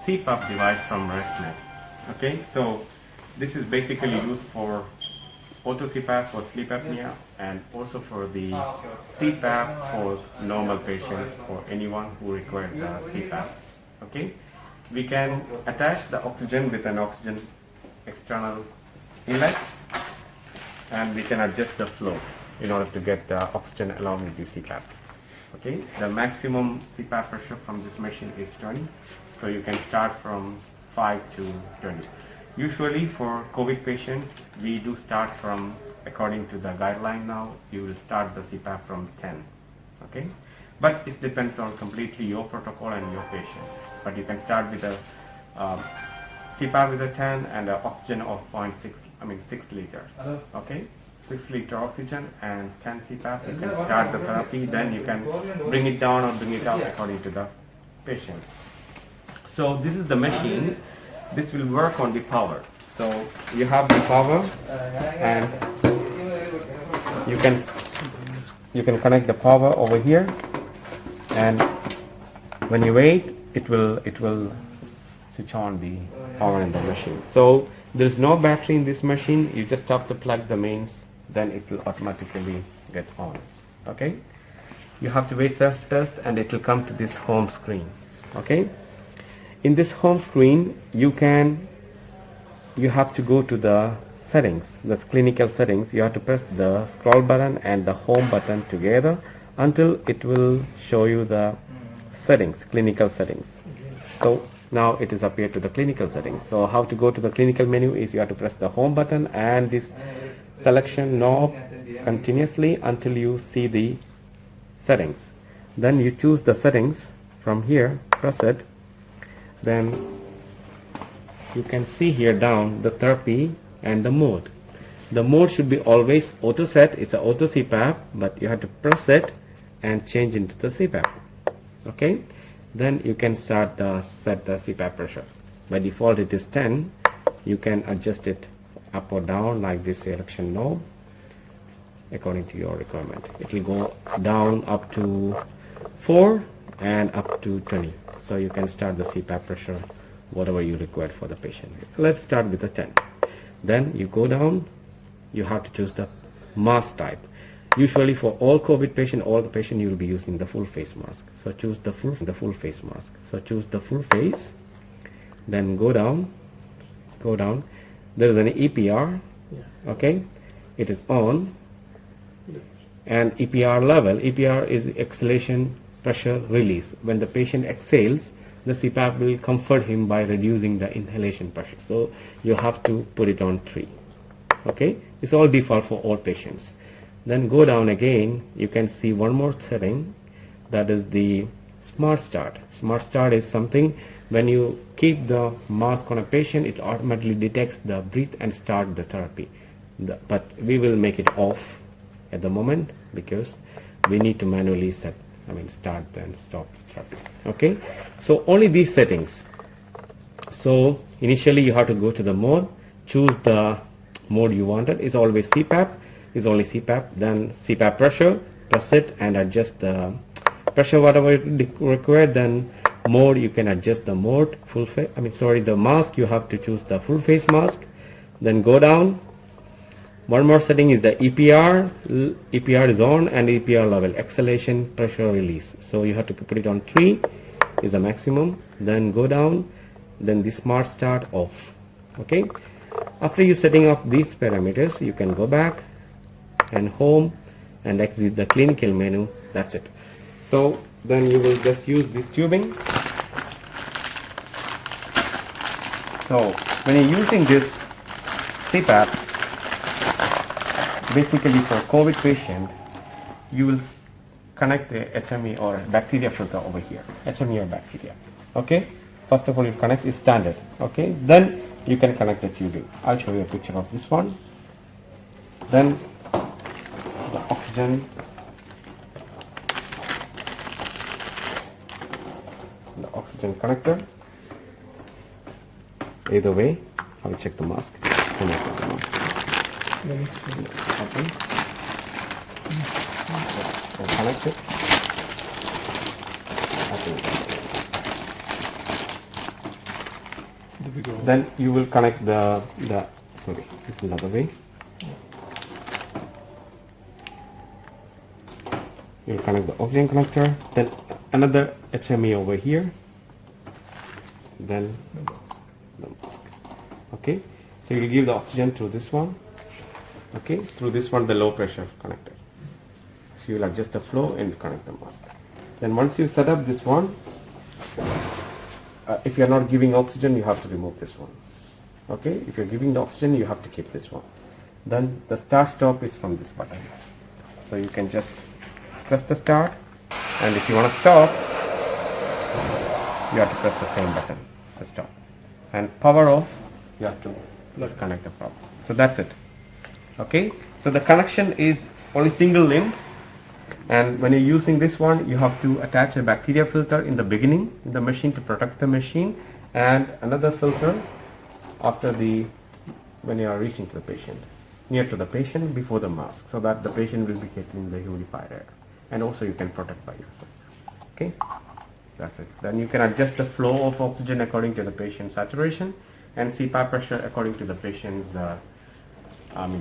CPAP device from ResMed. Okay, so this is basically used for auto CPAP for sleep apnea and also for the CPAP for normal patients or anyone who requires the CPAP. Okay, we can attach the oxygen with an oxygen external inlet, and we can adjust the flow in order to get the oxygen along with the CPAP. Okay, the maximum CPAP pressure from this machine is 20, so you can start from 5 to 20. Usually for COVID patients, we do start from, according to the guideline now, you will start the CPAP from 10. Okay, but it depends on completely your protocol and your patient. But you can start with a CPAP with a 10 and an oxygen of 6 liters. Okay, 6 liter oxygen and 10 CPAP. You can start the therapy, then you can bring it down or bring it up according to the patient. So this is the machine. This will work on the power. So you have the power, and you can connect the power over here, and when you wait, it will switch on the power in the machine. So there is no battery in this machine. You just have to plug the mains, then it will automatically get on. Okay, you have to wait self-test, and it will come to this home screen. Okay, in this home screen you have to go to the settings, the clinical settings. You have to press the scroll button and the home button together until it will show you the settings, clinical settings. So now it is appeared to the clinical settings. So how to go to the clinical menu is you have to press the home button and this selection knob continuously until you see the settings. Then you choose the settings from here, press it, then you can see here down the therapy and the mode. The mode should be always AutoSet. It's an auto CPAP, but you have to press it and change into the CPAP. Okay, then you can set the CPAP pressure. By default it is 10. You can adjust it up or down like this selection knob according to your requirement. It will go down up to 4 and up to 20. So you can start the CPAP pressure whatever you require for the patient. Let's start with the 10. Then you go down, you have to choose the mask type. Usually for all COVID patient, all the patient you will be using the full face mask. So choose the full face mask. So choose the full face, then go down. There is an EPR, okay, it is on, and EPR level. EPR is exhalation pressure release. When the patient exhales, the CPAP will comfort him by reducing the inhalation pressure. So you have to put it on 3. Okay, it's all default for all patients. Then go down again, you can see one more setting, that is the smart start. Smart start is something when you keep the mask on a patient, it automatically detects the breath and start the therapy. But we will make it off at the moment because we need to manually start and stop therapy. Okay, so only these settings. So initially you have to go to the mode, choose the mode you wanted. It's always CPAP, is only CPAP. Then CPAP pressure, press it and adjust the pressure whatever you require. Then mode, you can adjust the mode, the mask, you have to choose the full face mask. Then go down. One more setting is the EPR. EPR is on, and EPR level, exhalation pressure release. So you have to put it on 3 is the maximum. Then go down, then the smart start off. Okay, after you setting off these parameters, you can go back and home and exit the clinical menu. That's it. So then you will just use this tubing. So when you're using this CPAP, basically for COVID patient, you will connect the HME or bacteria filter over here, HME or bacteria. Okay, first of all you connect, it's standard. Okay, then you can connect the tubing. I'll show you a picture of this one. Then the oxygen, connector. Either way, I will check the mask. Okay. So connect it. Okay. Then you will connect the sorry, this is another way. You'll connect the oxygen connector, then another HME over here, then the mask. Okay, so you'll give the oxygen through this one. Okay, through this one, the low pressure connector. So you will adjust the flow and connect the mask. Then once you set up this one, if you are not giving oxygen, you have to remove this one. Okay, if you're giving the oxygen, you have to keep this one. Then the start stop is from this button. So you can just press the start, and if you want to stop, you have to press the same button, so stop. And power off, you have to disconnect the power. So that's it. Okay, so the connection is only single limb, and when you're using this one, you have to attach a bacteria filter in the beginning in the machine to protect the machine, and another filter after when you are reaching to the patient, near to the patient before the mask, so that the patient will be getting the humidified air, and also you can protect by yourself. Okay, that's it. Then you can adjust the flow of oxygen according to the patient's saturation, and CPAP pressure according to the patient's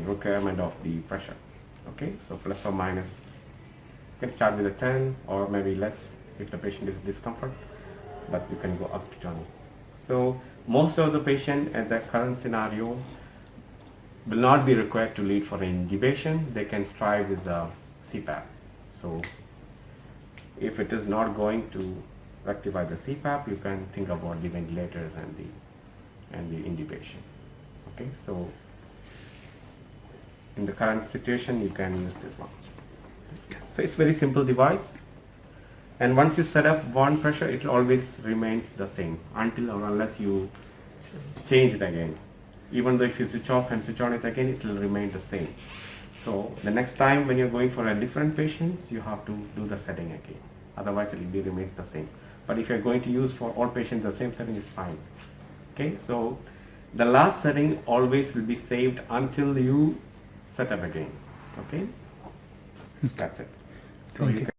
requirement of the pressure. Okay, so plus or minus. You can start with a 10 or maybe less if the patient is discomfort, but you can go up to 20. So most of the patient at the current scenario will not be required to lead for an intubation. They can strive with the CPAP. So if it is not going to rectify the CPAP, you can think about the ventilators and the intubation. Okay, so in the current situation, you can use this one. So it's very simple device, and once you set up one pressure, it always remains the same until or unless you change it again. Even though if you switch off and switch on it again, it will remain the same. So the next time when you're going for a different patients, you have to do the setting again. Otherwise, it will remains the same. But if you're going to use for all patients, the same setting is fine. Okay, so the last setting always will be saved until you set up again. Okay, that's it. So you can